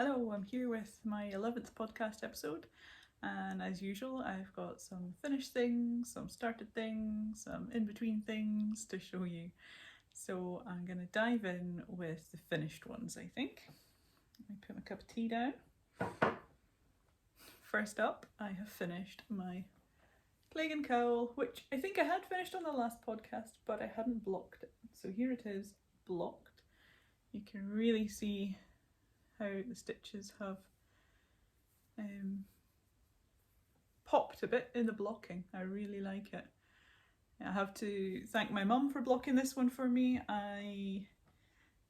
Hello, I'm here with my 11th podcast episode, and as usual, I've got some finished things, some started things, some in between things to show you. So I'm going to dive in with the finished ones, I think. Let me put my cup of tea down. First up, I have finished my Plague and Cowl, which I think I had finished on the last podcast, but I hadn't blocked it. So here it is, blocked. You can really see how the stitches have popped a bit in the blocking. I really like it. I have to thank my mum for blocking this one for me.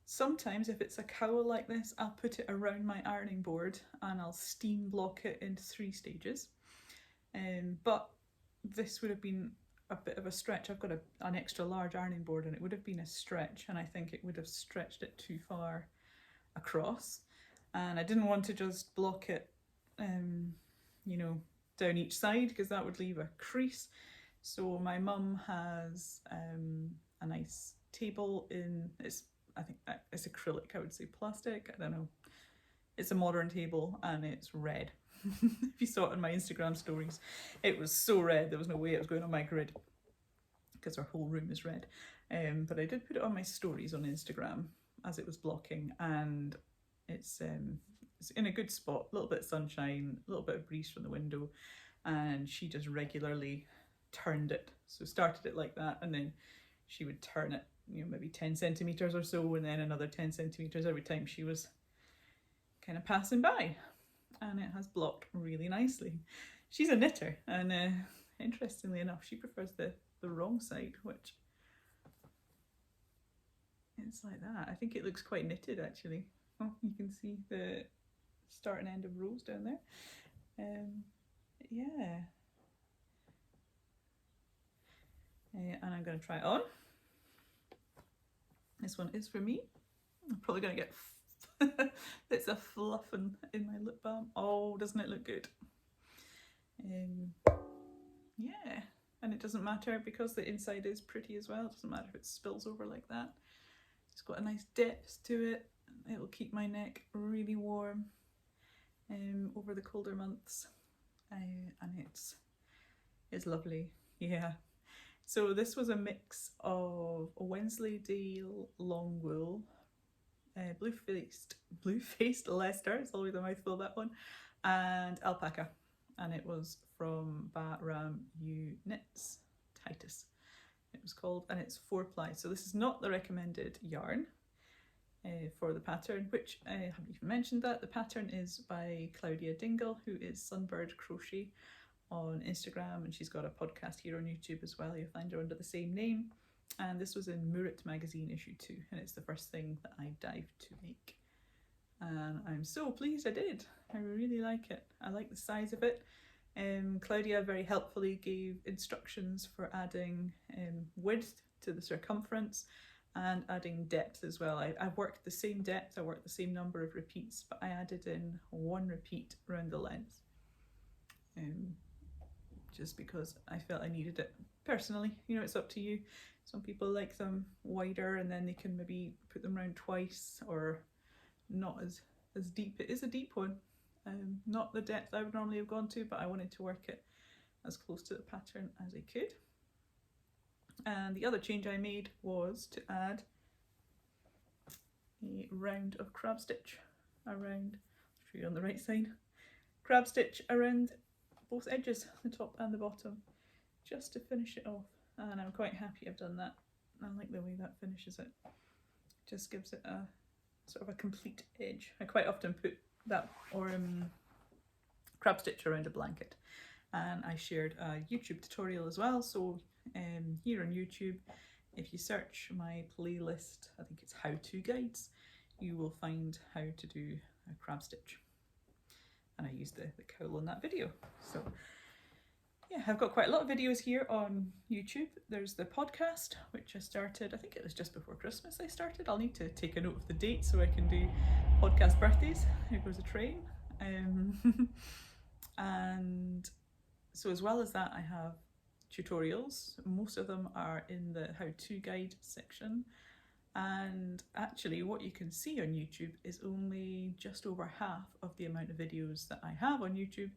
Sometimes, if it's a cowl like this, I'll put it around my ironing board and I'll steam block it into 3 stages. But this would have been a bit of a stretch. I've got an extra large ironing board and it would have been a stretch, and I think it would have stretched it too far across. And I didn't want to just block it, down each side, because that would leave a crease. So my mum has a nice table I think it's acrylic, I would say plastic, I don't know. It's a modern table and it's red. If you saw it on my Instagram stories, it was so red, there was no way it was going on my grid because our whole room is red. But I did put it on my stories on Instagram as it was blocking, and it's in a good spot, a little bit of sunshine, a little bit of breeze from the window, and she just regularly turned it. So started it like that, and then she would turn it, maybe 10 centimetres or so, and then another 10 centimetres every time she was kind of passing by. And it has blocked really nicely. She's a knitter, and interestingly enough, she prefers the wrong side, which it's like that. I think it looks quite knitted actually. Oh, you can see the start and end of rows down there. Yeah. And I'm going to try it on. This one is for me. I'm probably going to get bits of fluffing in my lip balm. Oh, doesn't it look good? Yeah, and it doesn't matter because the inside is pretty as well. It doesn't matter if it spills over like that. It's got a nice depth to it. It'll keep my neck really warm over the colder months, and it's lovely. Yeah. So this was a mix of Wensleydale long wool, blue-faced Leicester, it's always a mouthful, that one, and alpaca, and it was from Ram U Knits, Titus it was called, and it's 4-ply. So this is not the recommended yarn for the pattern, which I haven't even mentioned that. The pattern is by Claudia Dingle, who is Sunbird Crochet on Instagram, and she's got a podcast here on YouTube as well. You'll find her under the same name. And this was in Murit magazine issue 2, and it's the first thing that I dived to make. And I'm so pleased I did. I really like it. I like the size of it. Claudia very helpfully gave instructions for adding width to the circumference and adding depth as well. I worked the same depth, I worked the same number of repeats, but I added in 1 repeat around the length. Just because I felt I needed it personally. It's up to you. Some people like them wider and then they can maybe put them around twice, or not as deep. It is a deep one. Not the depth I would normally have gone to, but I wanted to work it as close to the pattern as I could. And the other change I made was to add a round of crab stitch around, I'll show you on the right side, crab stitch around both edges, the top and the bottom, just to finish it off. And I'm quite happy I've done that. I like the way that finishes it. Just gives it a sort of a complete edge. I quite often put that or crab stitch around a blanket, and I shared a YouTube tutorial as well. So here on YouTube, if you search my playlist, I think it's how-to guides, you will find how to do a crab stitch, and I used the cowl on that video. So yeah, I've got quite a lot of videos here on YouTube. There's the podcast, which I started, I think it was just before Christmas I started. I'll need to take a note of the date so I can do podcast birthdays. Here goes a train. And so as well as that, I have tutorials. Most of them are in the how-to guide section. And actually what you can see on YouTube is only just over half of the amount of videos that I have on YouTube,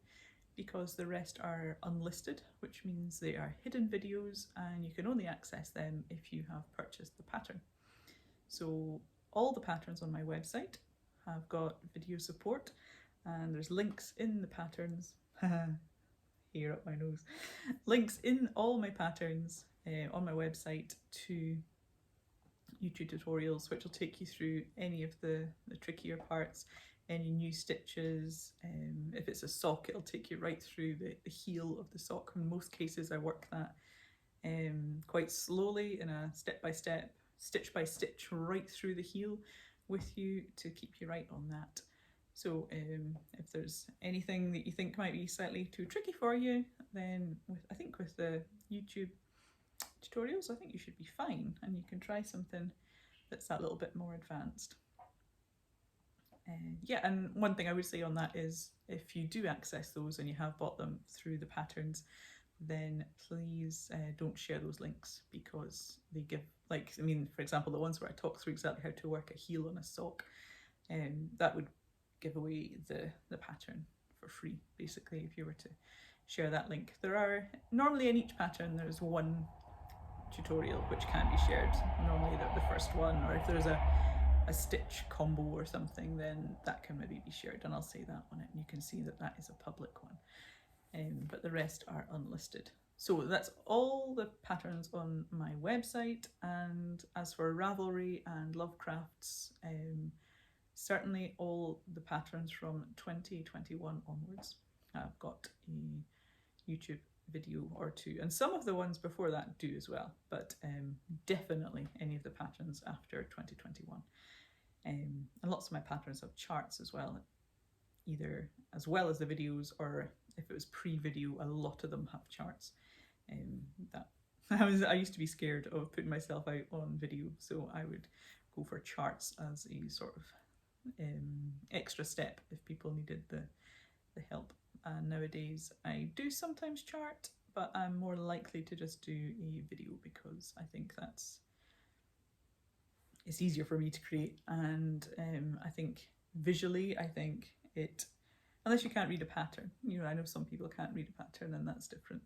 because the rest are unlisted, which means they are hidden videos and you can only access them if you have purchased the pattern. So all the patterns on my website have got video support, and there's links in the patterns hair up my nose, links in all my patterns on my website to YouTube tutorials, which will take you through any of the trickier parts, any new stitches. If it's a sock, it'll take you right through the heel of the sock. In most cases I work that quite slowly in a step-by-step, stitch-by-stitch right through the heel with you to keep you right on that. So if there's anything that you think might be slightly too tricky for you, then I think with the YouTube tutorials, I think you should be fine, and you can try something that's a little bit more advanced. Yeah, and one thing I would say on that is if you do access those and you have bought them through the patterns, then please don't share those links, because they give, like, I mean, for example, the ones where I talk through exactly how to work a heel on a sock, that would give away the pattern for free, basically, if you were to share that link. There are, normally in each pattern, there's one tutorial which can be shared, normally the first one, or if there's a stitch combo or something, then that can maybe be shared, and I'll say that on it, and you can see that that is a public one. But the rest are unlisted. So that's all the patterns on my website. And as for Ravelry and Lovecrafts, certainly all the patterns from 2021 onwards. I've got a YouTube video or two, and some of the ones before that do as well, but definitely any of the patterns after 2021. And lots of my patterns have charts as well, either as well as the videos, or if it was pre-video, a lot of them have charts. That I used to be scared of putting myself out on video, so I would go for charts as a sort of extra step if people needed the help. And nowadays I do sometimes chart, but I'm more likely to just do a video, because I think it's easier for me to create, and I think visually, I think it, unless you can't read a pattern, you know, I know some people can't read a pattern and that's different,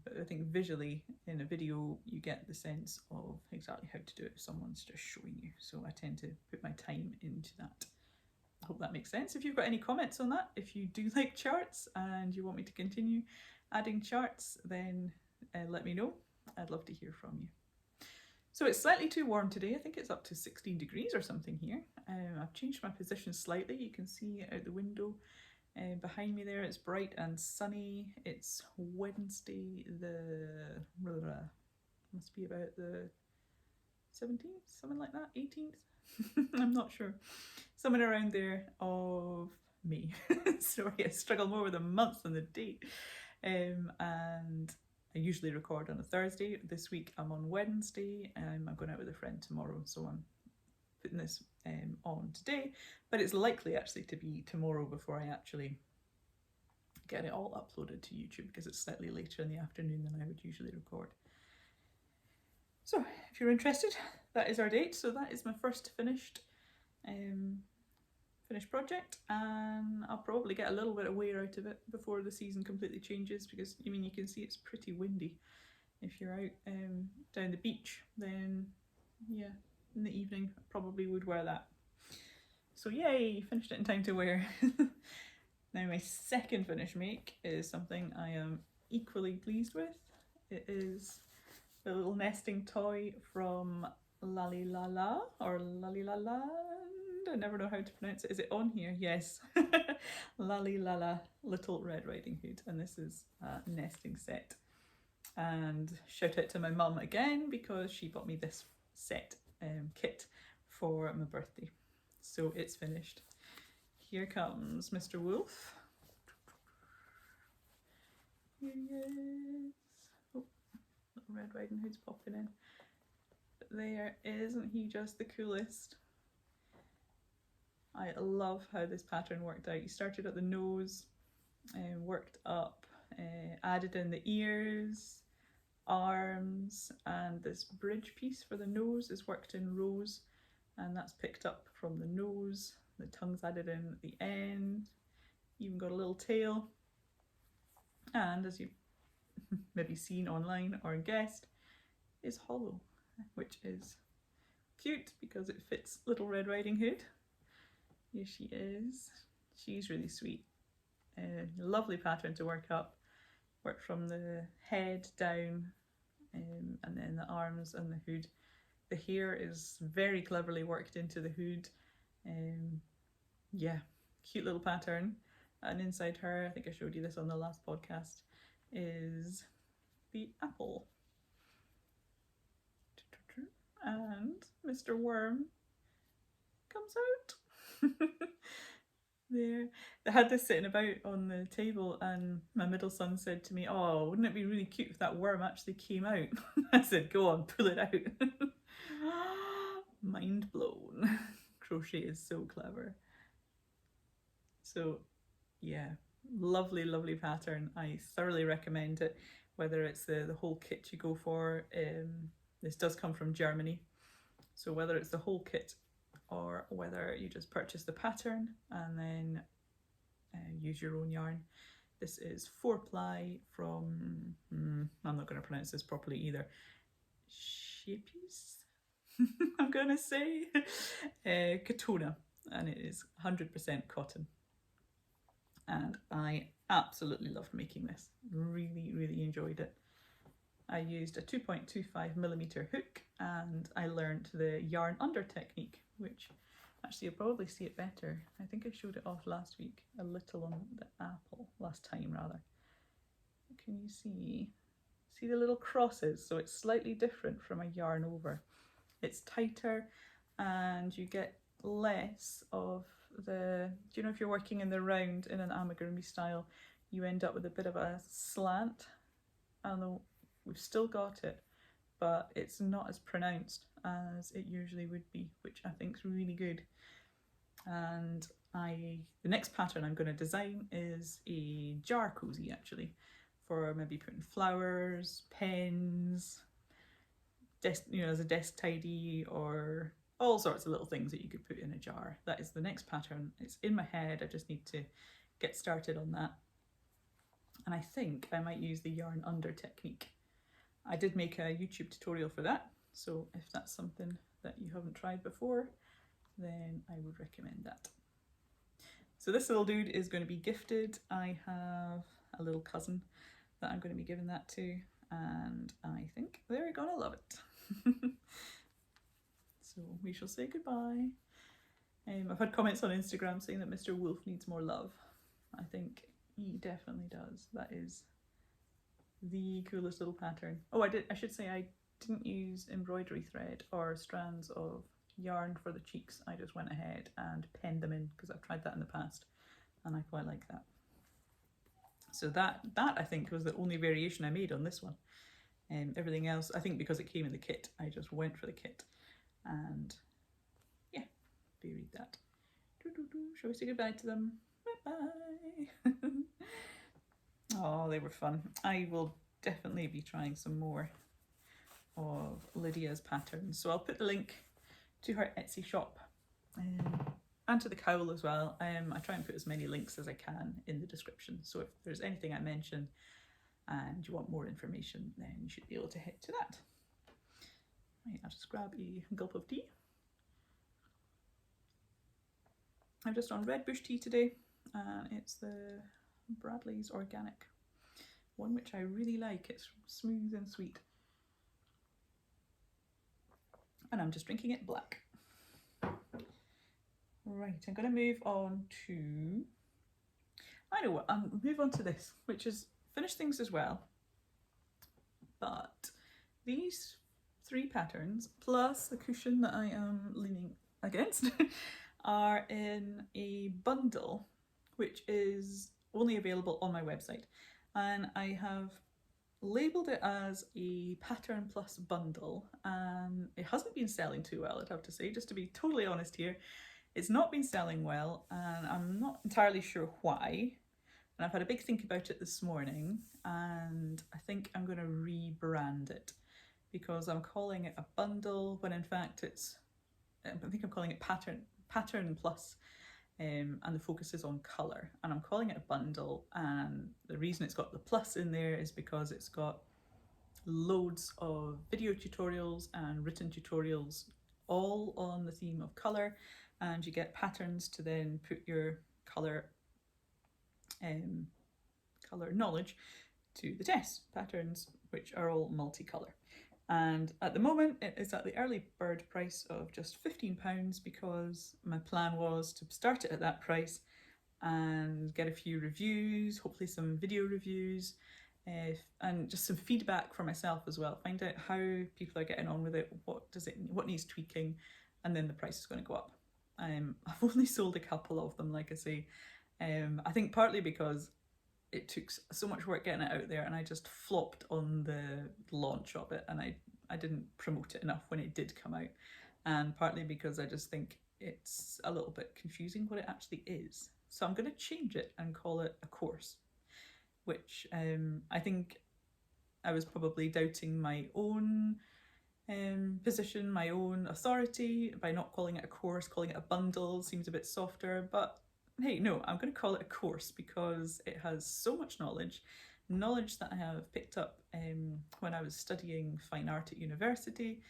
but I think visually in a video you get the sense of exactly how to do it if someone's just showing you, so I tend to put my time into that. I hope that makes sense. If you've got any comments on that, if you do like charts and you want me to continue adding charts, then let me know. I'd love to hear from you. So it's slightly too warm today. I think it's up to 16 degrees or something here. I've changed my position slightly. You can see out the window behind me there, it's bright and sunny. It's Wednesday, must be about the 17th, something like that, 18th. I'm not sure. Somewhere around there of May. Sorry, I struggle more with the month than the date. And I usually record on a Thursday. This week I'm on Wednesday, and I'm going out with a friend tomorrow, so I'm putting this on today, but it's likely actually to be tomorrow before I actually get it all uploaded to YouTube, because it's slightly later in the afternoon than I would usually record. So if you're interested, that is our date. So that is my first finished project, and I'll probably get a little bit of wear out of it before the season completely changes, because I mean, you can see it's pretty windy. If you're out down the beach, then yeah, in the evening I probably would wear that. So yay, finished it in time to wear. Now my second finished make is something I am equally pleased with. It is the little nesting toy from Lalilala, or Lalilala, I never know how to pronounce it. Is it on here? Yes. Lalilala Little Red Riding Hood, and this is a nesting set. And shout out to my mum again, because she bought me this set kit for my birthday. So it's finished. Here comes Mr. Wolf. Here he is. Oh, Little Red Riding Hood's popping in. But there, isn't he just the coolest? I love how this pattern worked out. You started at the nose, worked up, added in the ears, arms, and this bridge piece for the nose is worked in rose, and that's picked up from the nose. The tongue's added in at the end. Even got a little tail, and as you've maybe seen online or guessed, is hollow, which is cute because it fits Little Red Riding Hood. Here she is. She's really sweet. Lovely pattern to work up. Work from the head down, and then the arms and the hood. The hair is very cleverly worked into the hood. Yeah, cute little pattern. And inside her, I think I showed you this on the last podcast, is the apple. And Mr. Worm comes out. There. They had this sitting about on the table, and my middle son said to me, "Oh, wouldn't it be really cute if that worm actually came out?" I said, "Go on, pull it out." Mind blown. Crochet is so clever. So yeah, lovely, lovely pattern. I thoroughly recommend it, whether it's the whole kit you go for. This does come from Germany, so whether it's the whole kit or whether you just purchase the pattern and then use your own yarn. This is 4-ply from, I'm not going to pronounce this properly either, Shapes, I'm going to say, Katona, and it is 100% cotton. And I absolutely loved making this, really, really enjoyed it. I used a 2.25mm hook, and I learned the yarn under technique, which actually you'll probably see it better. I think I showed it off last week, a little on the apple, last time rather. Can you see the little crosses? So it's slightly different from a yarn over. It's tighter and you get less of the, do you know if you're working in the round in an amigurumi style, you end up with a bit of a slant. I don't know, we've still got it, but it's not as pronounced as it usually would be, which I think is really good. And the next pattern I'm going to design is a jar cozy, actually, for maybe putting flowers, pens, as a desk tidy, or all sorts of little things that you could put in a jar. That is the next pattern. It's in my head, I just need to get started on that. And I think I might use the yarn under technique. I did make a YouTube tutorial for that, so if that's something that you haven't tried before, then I would recommend that. So this little dude is going to be gifted. I have a little cousin that I'm going to be giving that to, and I think they're going to love it. So we shall say goodbye. I've had comments on Instagram saying that Mr. Wolf needs more love. I think he definitely does. That is the coolest little pattern. Oh, I should say I didn't use embroidery thread or strands of yarn for the cheeks. I just went ahead and penned them in because I've tried that in the past and I quite like that. So that I think was the only variation I made on this one. Everything else, I think because it came in the kit, I just went for the kit and yeah, buried that. Shall we say goodbye to them? Bye bye. Oh, they were fun. I will definitely be trying some more of Lydia's patterns. So I'll put the link to her Etsy shop and to the cowl as well. I try and put as many links as I can in the description. So if there's anything I mention and you want more information, then you should be able to head to that. Right, I'll just grab a gulp of tea. I'm just on red bush tea today, and it's the Bradley's Organic one, which I really like. It's smooth and sweet. And I'm just drinking it black. Right, I'm going to move on to, I know what, I'll move on to this, which is finish things as well. But these 3 patterns, plus the cushion that I am leaning against, are in a bundle, which is only available on my website. And I have labelled it as a pattern plus bundle, and it hasn't been selling too well, I'd have to say, just to be totally honest here. It's not been selling well, and I'm not entirely sure why. And I've had a big think about it this morning, and I think I'm going to rebrand it because I'm calling it a bundle when in fact I think I'm calling it pattern plus, and the focus is on colour, and I'm calling it a bundle, and the reason it's got the plus in there is because it's got loads of video tutorials and written tutorials all on the theme of colour, and you get patterns to then put your colour knowledge to the test. Patterns which are all multicolour. And at the moment it is at the early bird price of just £15 because my plan was to start it at that price and get a few reviews, hopefully some video reviews, and just some feedback for myself as well. Find out how people are getting on with it, what needs tweaking, and then the price is going to go up. I've only sold a couple of them, like I say. I think partly because it took so much work getting it out there, and I just flopped on the launch of it, and I didn't promote it enough when it did come out, and partly because I just think it's a little bit confusing what it actually is. So I'm going to change it and call it a course, which I think I was probably doubting my own position, my own authority by not calling it a course. Calling it a bundle seems a bit softer, but hey, no, I'm going to call it a course because it has so much knowledge that I have picked up when I was studying fine art at university,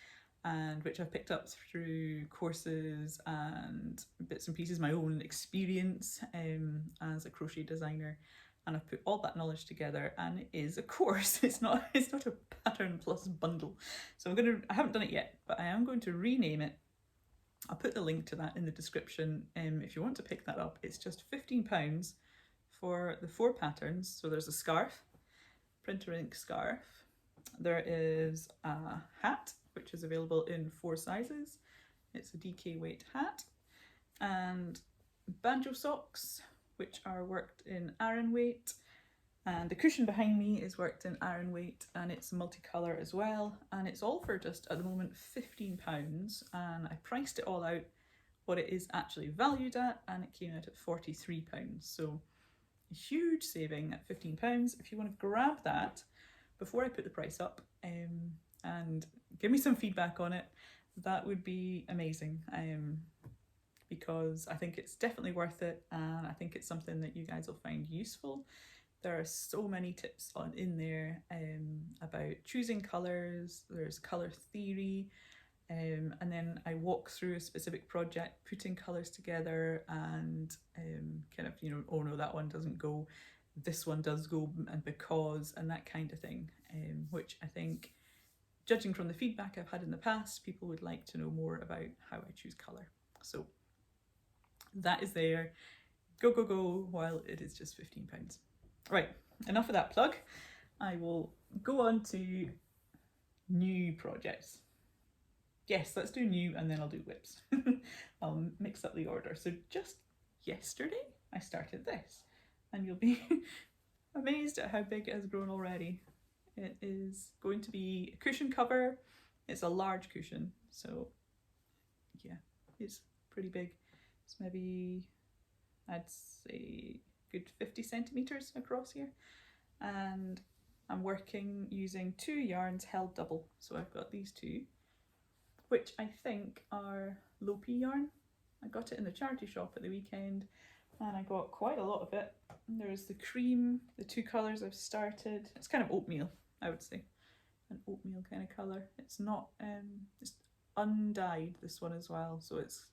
and which I've picked up through courses and bits and pieces, my own experience as a crochet designer, and I've put all that knowledge together, and it is a course. It's not a pattern plus bundle. So I haven't done it yet, but I am going to rename it. I'll put the link to that in the description if you want to pick that up. It's just £15 for the 4 patterns. So there's a scarf, printer ink scarf. There is a hat, which is available in 4 sizes. It's a DK weight hat. And banjo socks, which are worked in Aran weight. And the cushion behind me is worked in Aran weight, and it's multicolour as well. And it's all for just, at the moment, £15. And I priced it all out what it is actually valued at, and it came out at £43. So a huge saving at £15. If you want to grab that before I put the price up and give me some feedback on it, that would be amazing. Because I think it's definitely worth it, and I think it's something that you guys will find useful. There are so many tips in there about choosing colours, there's colour theory, and then I walk through a specific project, putting colours together and kind of, oh no, that one doesn't go, this one does go, and because, and that kind of thing, which I think, judging from the feedback I've had in the past, people would like to know more about how I choose colour. So that is there. Go, go, go, while it is just £15. Right, enough of that plug. I will go on to new projects. Yes, let's do new and then I'll do whips. I'll mix up the order. So just yesterday I started this, and you'll be amazed at how big it has grown already. It is going to be a cushion cover. It's a large cushion, so yeah, it's pretty big. It's maybe, I'd say, good 50 centimetres across here, and I'm working using 2 yarns held double. So I've got these 2, which I think are Lopi yarn. I got it in the charity shop at the weekend, and I got quite a lot of it. And there's the cream, the 2 colours I've started. It's kind of oatmeal, I would say, an oatmeal kind of colour. It's not, it's undyed, this one as well, so it's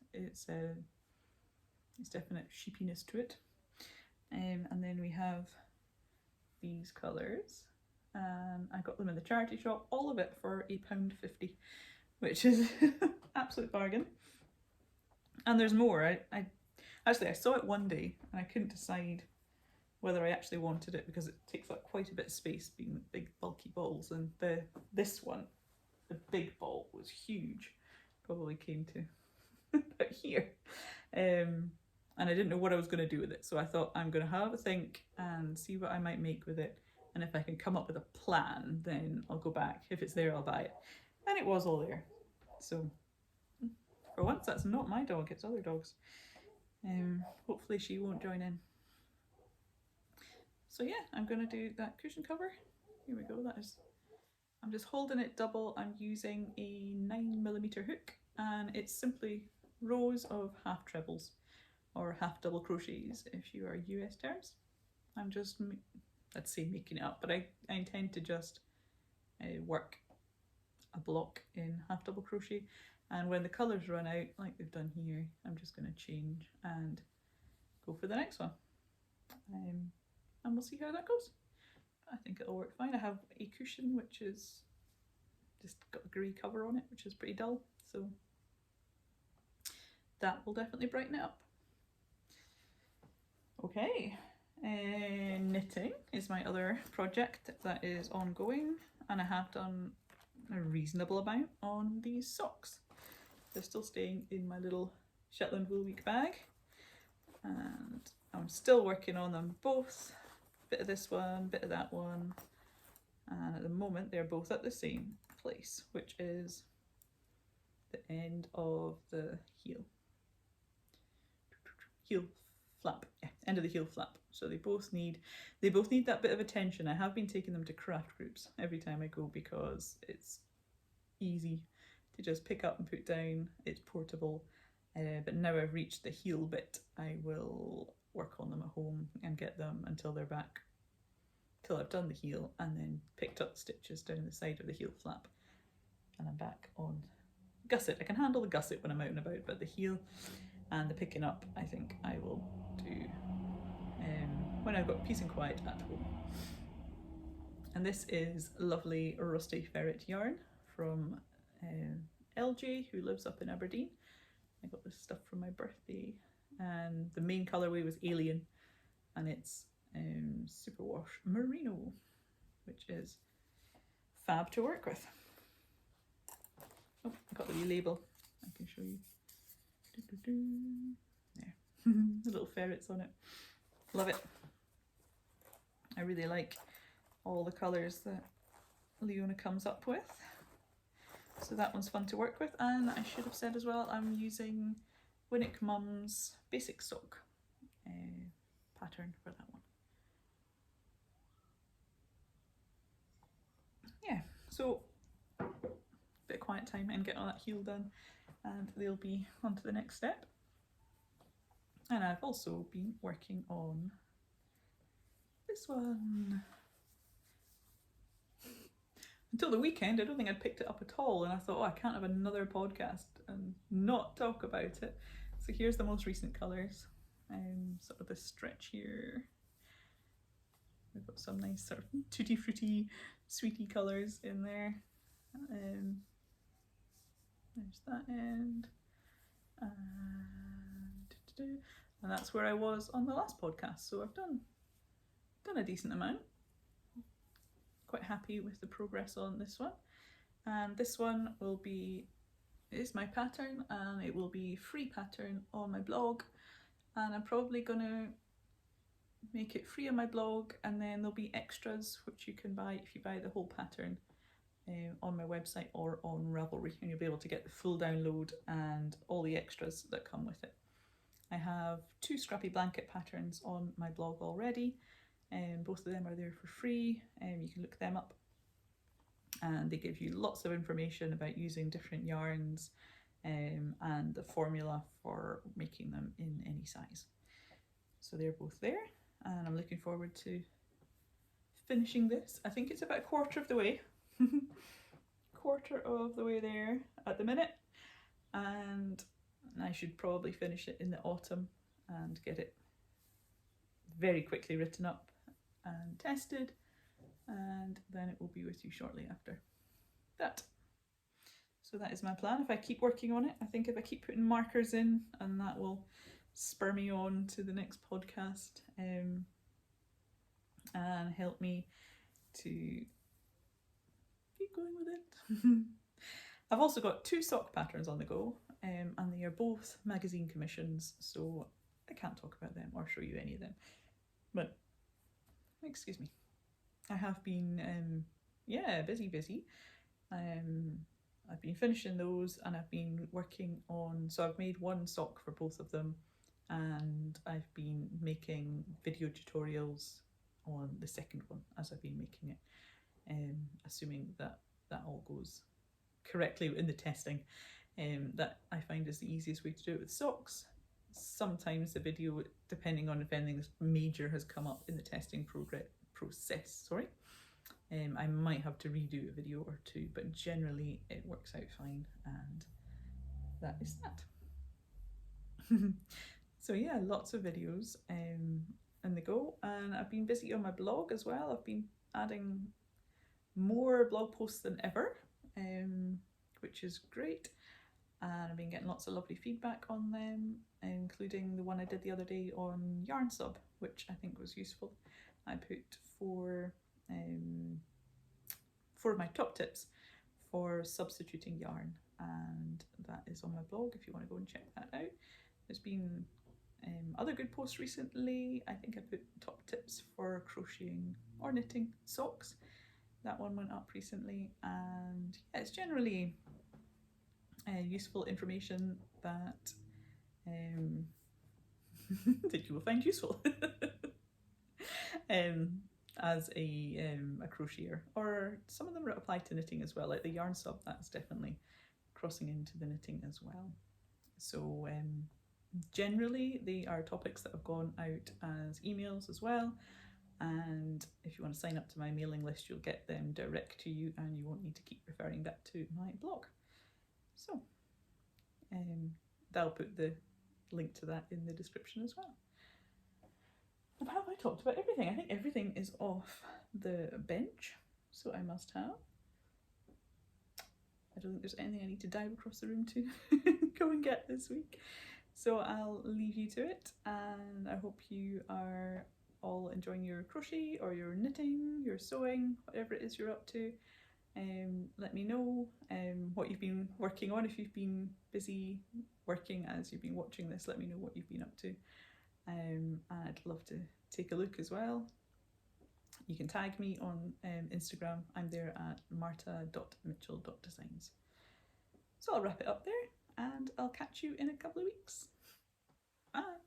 definite sheepiness to it. And then we have these colours, and I got them in the charity shop, all of it for £1.50, which is absolute bargain. And there's more. I saw it one day and I couldn't decide whether I actually wanted it because it takes up quite a bit of space, being big bulky balls, and this one, the big ball, was huge, probably came to about here. And I didn't know what I was going to do with it, so I thought I'm going to have a think and see what I might make with it, and if I can come up with a plan, then I'll go back. If it's there, I'll buy it. And it was all there. So for once, that's not my dog, it's other dogs. Hopefully she won't join in. So yeah, I'm going to do that cushion cover. Here we go. I'm just holding it double. I'm using a 9mm hook, and it's simply rows of half trebles or half double crochets if you are US terms. I'm just, let's say, making it up, but I intend to just work a block in half double crochet, and when the colours run out like they've done here, I'm just going to change and go for the next one, and we'll see how that goes. I think it'll work fine. I have a cushion which is just got a grey cover on it, which is pretty dull, so that will definitely brighten it up. Okay, knitting is my other project that is ongoing, and I have done a reasonable amount on these socks. They're still staying in my little Shetland Wool Week bag, and I'm still working on them both. Bit of this one, bit of that one, and at the moment they're both at the same place, which is the end of the heel flap. Yeah, end of the heel flap. So they both need that bit of attention. I have been taking them to craft groups every time I go because it's easy to just pick up and put down. It's portable. But now I've reached the heel bit, I will work on them at home and get them until they're back, till I've done the heel and then picked up the stitches down the side of the heel flap, and I'm back on gusset. I can handle the gusset when I'm out and about, but the heel and the picking up I think I will do when I've got peace and quiet at home. And this is lovely Rusty Ferret yarn from LJ, who lives up in Aberdeen. I got this stuff from my birthday, and the main colourway was Alien, and it's Superwash Merino, which is fab to work with. Oh, I got the wee label, I can show you. There, the little ferrets on it. Love it. I really like all the colours that Leona comes up with. So that one's fun to work with, and I should have said as well, I'm using Winnick Mum's basic sock pattern for that one. Yeah, so bit of quiet time and get all that heel done, and they'll be on to the next step. And I've also been working on this one. Until the weekend, I don't think I'd picked it up at all, and I thought, oh, I can't have another podcast and not talk about it. So here's the most recent colours. Sort of this stretch here. We've got some nice sort of tutti frutti, sweetie colours in there. There's that end. And that's where I was on the last podcast. So I've done a decent amount. Quite happy with the progress on this one, and this one is my pattern, and it will be free pattern on my blog, and I'm probably gonna make it free on my blog, and then there'll be extras which you can buy if you buy the whole pattern on my website or on Ravelry, and you'll be able to get the full download and all the extras that come with it. I have 2 scrappy blanket patterns on my blog already. Both of them are there for free, and you can look them up, and they give you lots of information about using different yarns and the formula for making them in any size. So they're both there, and I'm looking forward to finishing this. I think it's about a quarter of the way there at the minute, and I should probably finish it in the autumn and get it very quickly written up and tested, and then it will be with you shortly after that. So that is my plan. If I keep working on it, I think if I keep putting markers in, and that will spur me on to the next podcast and help me to keep going with it. I've also got 2 sock patterns on the go, and they are both magazine commissions, so I can't talk about them or show you any of them, but excuse me. I have been busy. I've been finishing those, and I've been working on, so I've made 1 sock for both of them, and I've been making video tutorials on the second one as I've been making it, assuming that that all goes correctly in the testing. That I find is the easiest way to do it with socks. Sometimes the video, depending on if anything major has come up in the testing process, I might have to redo a video or two, but generally it works out fine, and that is that. So yeah, lots of videos in the go, and I've been busy on my blog as well. I've been adding more blog posts than ever, which is great, and I've been getting lots of lovely feedback on them, including the one I did the other day on Yarn Sub, which I think was useful. I put four of my top tips for substituting yarn, and that is on my blog if you want to go and check that out. There's been other good posts recently. I think I put top tips for crocheting or knitting socks. That one went up recently, and yeah, it's generally useful information that that you will find useful as a crocheter, or some of them apply to knitting as well, like the Yarn Sub, that's definitely crossing into the knitting as well. So generally they are topics that have gone out as emails as well, and if you want to sign up to my mailing list, you'll get them direct to you and you won't need to keep referring back to my blog. So I'll put the link to that in the description as well. And have I talked about everything? I think everything is off the bench, so I must have. I don't think there's anything I need to dive across the room to go and get this week. So I'll leave you to it, and I hope you are all enjoying your crochet or your knitting, your sewing, whatever it is you're up to. Let me know what you've been working on. If you've been busy working as you've been watching this, let me know what you've been up to. I'd love to take a look as well. You can tag me on Instagram. I'm there at marta.mitchell.designs. So I'll wrap it up there, and I'll catch you in a couple of weeks. Bye.